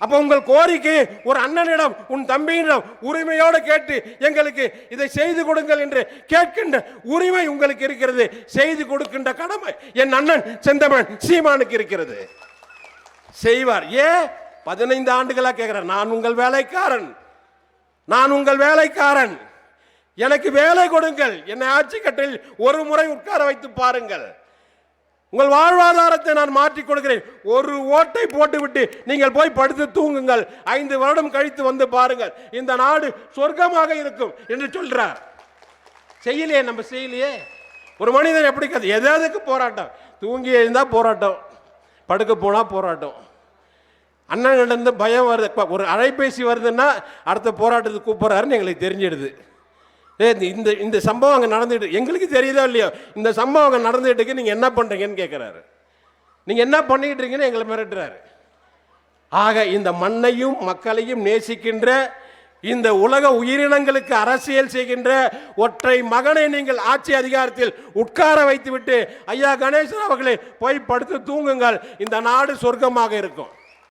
அப்ப உங்கள் கோரிக்கை ஒரு அண்ணனிடம் உன் தம்பியிடம் உரிமையோடு கேட்டு எங்களுக்கு இதை செய்து கொடுங்கள் என்று கேட்கின்ற உரிமை உங்களுக்கு இருக்கிறது. செய்து கொடுக்கின்ற கடமை என் அண்ணன் செந்தமன் சீமானுக்கு இருக்கிறது. செய்வார். 15 ஆண்டுகளா கேட்கிறார். நான் உங்கள் வேலைக்காரன், எனக்கு வேலை கொடுங்கள். என்னை ஆட்சி கட்டில் ஒரு முறை உட்கார வைத்து பாருங்கள். உங்கள் வாழ்வாதாரத்தை நான் மாற்றிக் கொடுக்கிறேன். ஒரு ஓட்டை போட்டுவிட்டு நீங்கள் போய் படுத்து தூங்குங்கள். 5 வருடம் கழித்து வந்து பாருங்கள், இந்த நாடு சொர்க்கமாக இருக்கும் என்று சொல்றார். செய்யலையே, நம்ம செய்யலையே. ஒரு மனிதன் எப்படி எதுக்கு போராட்டம்? தூங்கி எழுந்தா போராட்டம், படுக்க போனா போராட்டம். அண்ணன் பயம் வருது, ஒரு அழைப்பேசி வருதுன்னா அடுத்த போராட்டத்துக்கு கூப்பிடுறாருன்னு எங்களுக்கு தெரிஞ்சிடுது. இந்த சம்பவம் அங்கே நடந்துட்டு எங்களுக்கு தெரியுதோ இல்லையோ, இந்த சம்பவம் அங்கே நடந்துட்டு நீங்க என்ன பண்றீங்கன்னு கேட்கிறாரு. நீங்க என்ன பண்ணிக்கிட்டு இருக்கீங்கன்னு எங்களை மிரட்டுறாரு. ஆக இந்த மண்ணையும் மக்களையும் நேசிக்கின்ற, இந்த உலக உயிரினங்களுக்கு அரசியல் செய்கின்ற ஒற்றை மகனை நீங்கள் ஆட்சி அதிகாரத்தில் உட்கார வைத்து விட்டு, ஐயா கணேசன் அவர்களே போய் படுத்து தூங்குங்கள், இந்த நாடு சொர்க்கமாக இருக்கும்.